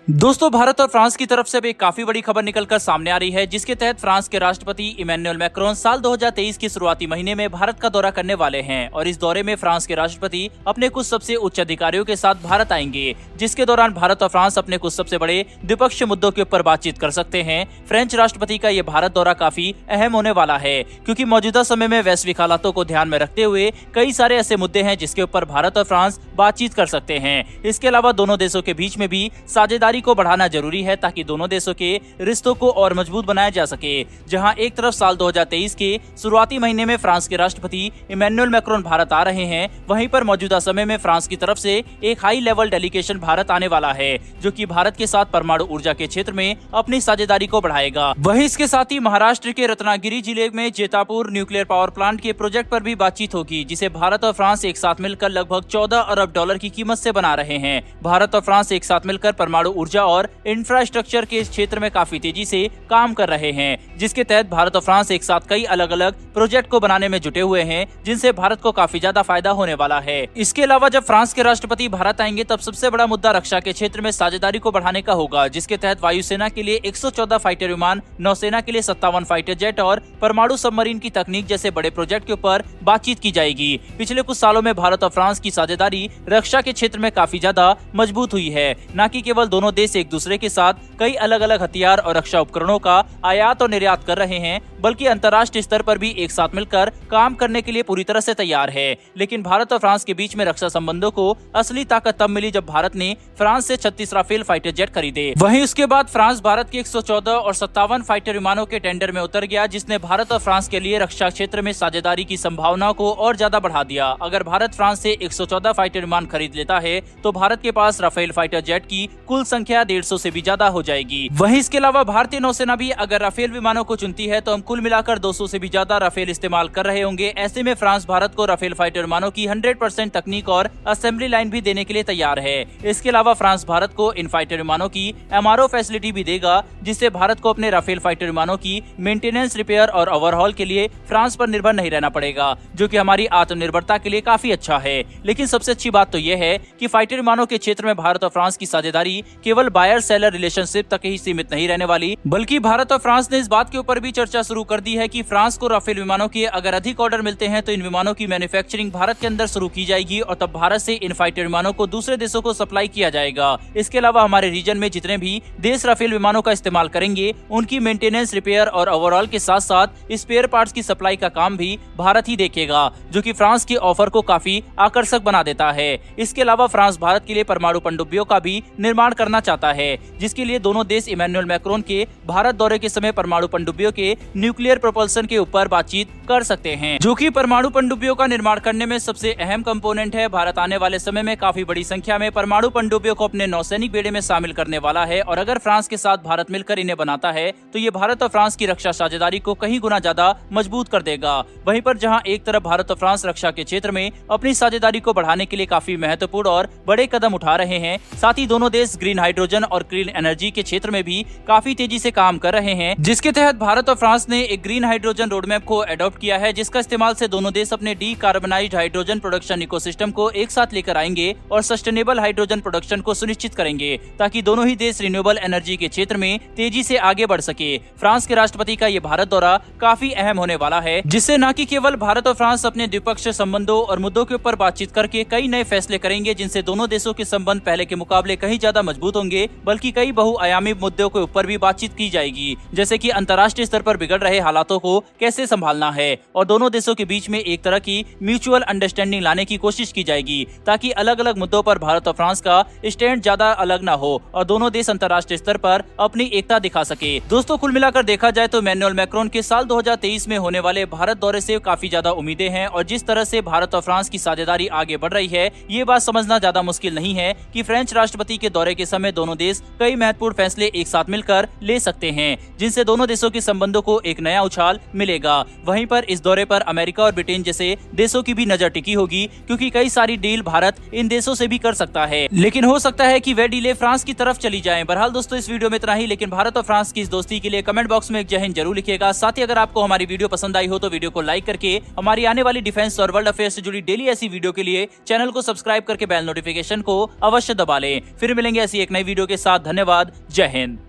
दोस्तों, भारत और फ्रांस की तरफ से अब एक काफी बड़ी खबर निकलकर सामने आ रही है, जिसके तहत फ्रांस के राष्ट्रपति इमैनुअल मैक्रोन साल 2023 के शुरुआती महीने में भारत का दौरा करने वाले हैं और इस दौरे में फ्रांस के राष्ट्रपति अपने कुछ सबसे उच्च अधिकारियों के साथ भारत आएंगे, जिसके दौरान भारत और फ्रांस अपने कुछ सबसे बड़े द्विपक्षीय मुद्दों के ऊपर बातचीत कर सकते हैं। फ्रेंच राष्ट्रपति का ये भारत दौरा काफी अहम होने वाला है, क्योंकि मौजूदा समय में वैश्विक हालातों को ध्यान में रखते हुए कई सारे ऐसे मुद्दे हैं जिसके ऊपर भारत और फ्रांस बातचीत कर सकते हैं। इसके अलावा दोनों देशों के बीच में भी साझेदारी को बढ़ाना जरूरी है, ताकि दोनों देशों के रिश्तों को और मजबूत बनाया जा सके। जहां एक तरफ साल 2023 के शुरुआती महीने में फ्रांस के राष्ट्रपति इमैनुअल मैक्रोन भारत आ रहे हैं, वहीं पर मौजूदा समय में फ्रांस की तरफ से एक हाई लेवल डेलीगेशन भारत आने वाला है, जो कि भारत के साथ परमाणु ऊर्जा के क्षेत्र में अपनी साझेदारी को बढ़ाएगा। वहीं इसके साथ ही महाराष्ट्र के रत्नागिरी जिले में जेतापुर न्यूक्लियर पावर प्लांट के प्रोजेक्ट पर भी बातचीत होगी, जिसे भारत और फ्रांस एक साथ मिलकर लगभग 14 अरब डॉलर की कीमत से बना रहे हैं। भारत और फ्रांस एक साथ मिलकर परमाणु ऊर्जा और इंफ्रास्ट्रक्चर के क्षेत्र में काफी तेजी से काम कर रहे हैं, जिसके तहत भारत और फ्रांस एक साथ कई अलग अलग प्रोजेक्ट को बनाने में जुटे हुए हैं, जिनसे भारत को काफी ज्यादा फायदा होने वाला है। इसके अलावा जब फ्रांस के राष्ट्रपति भारत आएंगे, तब सबसे बड़ा मुद्दा रक्षा के क्षेत्र में साझेदारी को बढ़ाने का होगा, जिसके तहत वायुसेना के लिए 114 फाइटर विमान, नौसेना के लिए 57 फाइटर जेट और परमाणु सबमरीन की तकनीक जैसे बड़े प्रोजेक्ट के ऊपर बातचीत की जाएगी। पिछले कुछ सालों में भारत और फ्रांस की साझेदारी रक्षा के क्षेत्र में काफी ज्यादा मजबूत हुई है। न कि केवल दोनों देश एक दूसरे के साथ कई अलग अलग हथियार और रक्षा उपकरणों का आयात और निर्यात कर रहे हैं, बल्कि अंतर्राष्ट्रीय स्तर पर भी एक साथ मिलकर काम करने के लिए पूरी तरह से तैयार है। लेकिन भारत और फ्रांस के बीच में रक्षा संबंधों को असली ताकत तब मिली जब भारत ने फ्रांस से 36 राफेल फाइटर जेट खरीदे। वहीं उसके बाद फ्रांस भारत के 114 और 57 फाइटर विमानों के टेंडर में उतर गया, जिसने भारत और फ्रांस के लिए रक्षा क्षेत्र में साझेदारी की संभावनाओं को और ज्यादा बढ़ा दिया। अगर भारत फ्रांस से 114 फाइटर विमान खरीद लेता है, तो भारत के पास राफेल फाइटर जेट की कुल संख्या 150 से भी ज्यादा हो जाएगी। वहीं इसके अलावा भारतीय नौसेना भी अगर राफेल विमानों को चुनती है, तो हम कुल मिलाकर 200 से भी ज्यादा राफेल इस्तेमाल कर रहे होंगे। ऐसे में फ्रांस भारत को राफेल फाइटर विमानों की 100% तकनीक और असेंबली लाइन भी देने के लिए तैयार है। इसके अलावा फ्रांस भारत को इन फाइटर विमानों की MRO फैसिलिटी भी देगा, जिससे भारत को अपने राफेल फाइटर विमानों की मेंटेनेंस, रिपेयर और ओवरहॉल के लिए फ्रांस पर निर्भर नहीं रहना पड़ेगा, जो कि हमारी आत्मनिर्भरता के लिए काफी अच्छा है। लेकिन सबसे अच्छी बात तो यह है कि फाइटर विमानों के क्षेत्र में भारत और फ्रांस की साझेदारी केवल बायर सेलर रिलेशनशिप तक ही सीमित नहीं रहने वाली, बल्कि भारत और फ्रांस ने इस बात के ऊपर भी चर्चा शुरू कर दी है कि फ्रांस को राफेल विमानों के अगर अधिक ऑर्डर मिलते हैं, तो इन विमानों की मैन्युफैक्चरिंग भारत के अंदर शुरू की जाएगी और तब भारत से इन फाइटर विमानों को दूसरे देशों को सप्लाई किया जाएगा। इसके अलावा हमारे रीजन में जितने भी देश राफेल विमानों का इस्तेमाल करेंगे, उनकी मेंटेनेंस, रिपेयर और ओवरऑल के साथ साथ स्पेयर पार्ट्स की सप्लाई का काम भी भारत ही देखेगा, जो कि फ्रांस के ऑफर को काफी आकर्षक बना देता है। इसके अलावा फ्रांस भारत के लिए परमाणु पनडुब्बियों का भी निर्माण करना चाहता है, जिसके लिए दोनों देश इमैनुअल मैक्रोन के भारत दौरे के समय परमाणु पनडुब्बियों के न्यूक्लियर प्रोपल्सन के ऊपर बातचीत कर सकते हैं, जो कि परमाणु पनडुब्बियों का निर्माण करने में सबसे अहम कंपोनेंट है। भारत आने वाले समय में काफी बड़ी संख्या में परमाणु पनडुब्बियों को अपने नौसैनिक बेड़े में शामिल करने वाला है, और अगर फ्रांस के साथ भारत मिलकर इन्हें बनाता है, तो ये भारत और फ्रांस की रक्षा साझेदारी को कहीं गुना ज्यादा मजबूत कर देगा। वहीं पर जहां एक तरफ भारत और फ्रांस रक्षा के क्षेत्र में अपनी साझेदारी को बढ़ाने के लिए काफी महत्वपूर्ण और बड़े कदम उठा रहे हैं, साथ ही दोनों देश ग्रीन हाइड्रोजन और क्लीन एनर्जी के क्षेत्र में भी काफी तेजी से काम कर रहे हैं, जिसके तहत भारत और फ्रांस ने एक ग्रीन हाइड्रोजन रोडमैप को अडॉप्ट किया है, जिसका इस्तेमाल से दोनों देश अपने डीकार्बनाइज्ड हाइड्रोजन प्रोडक्शन इकोसिस्टम को एक साथ लेकर आएंगे और सस्टेनेबल हाइड्रोजन प्रोडक्शन को सुनिश्चित करेंगे, ताकि दोनों ही देश रिन्यूएबल एनर्जी के क्षेत्र में तेजी से आगे बढ़ सके। फ्रांस के राष्ट्रपति का ये भारत दौरा काफी अहम होने वाला है, जिससे न कि केवल भारत और फ्रांस अपने द्विपक्षीय संबंधों और मुद्दों के ऊपर बातचीत करके कई नए फैसले करेंगे, जिनसे दोनों देशों के संबंध पहले के मुकाबले कहीं ज्यादा मजबूत होंगे, बल्कि कई बहुआयामी मुद्दों के ऊपर भी बातचीत की जाएगी, जैसे कि अंतर्राष्ट्रीय स्तर पर बिगड़ रहे हालातों को कैसे संभालना है, और दोनों देशों के बीच में एक तरह की म्यूचुअल अंडरस्टैंडिंग लाने की कोशिश की जाएगी, ताकि अलग अलग मुद्दों पर भारत और फ्रांस का स्टैंड ज्यादा अलग न हो और दोनों देश अंतर्राष्ट्रीय स्तर पर अपनी एकता दिखा सके। दोस्तों, कुल मिलाकर देखा जाए तो इमैनुअल मैक्रोन के साल 2023 में होने वाले भारत दौरे से काफी ज्यादा उम्मीदें हैं, और जिस तरह से भारत और फ्रांस की साझेदारी आगे बढ़ रही है, ये बात समझना ज्यादा मुश्किल नहीं है कि फ्रेंच राष्ट्रपति के दौरे के समय दोनों देश कई महत्वपूर्ण फैसले एक साथ मिलकर ले सकते हैं, जिनसे दोनों देशों के संबंधों को एक नया उछाल मिलेगा। वहीं पर इस दौरे पर अमेरिका और ब्रिटेन जैसे देशों की भी नजर टिकी होगी, क्योंकि कई सारी डील भारत इन देशों से भी कर सकता है, लेकिन हो सकता है कि वे डीलें फ्रांस की तरफ चली जाएं। बहरहाल दोस्तों, इस वीडियो में इतना ही, लेकिन भारत और फ्रांस की इस दोस्ती के लिए कमेंट बॉक्स में एक जय हिंद जरूर लिखिएगा। साथ ही अगर आपको हमारी वीडियो पसंद आई हो, तो वीडियो को लाइक करके हमारी आने वाली डिफेंस और वर्ल्ड अफेयर से जुड़ी डेली ऐसी वीडियो के लिए चैनल को सब्सक्राइब करके बेल नोटिफिकेशन को अवश्य दबा लें। फिर मिलेंगे ऐसी एक नई वीडियो के साथ। धन्यवाद। जय हिंद।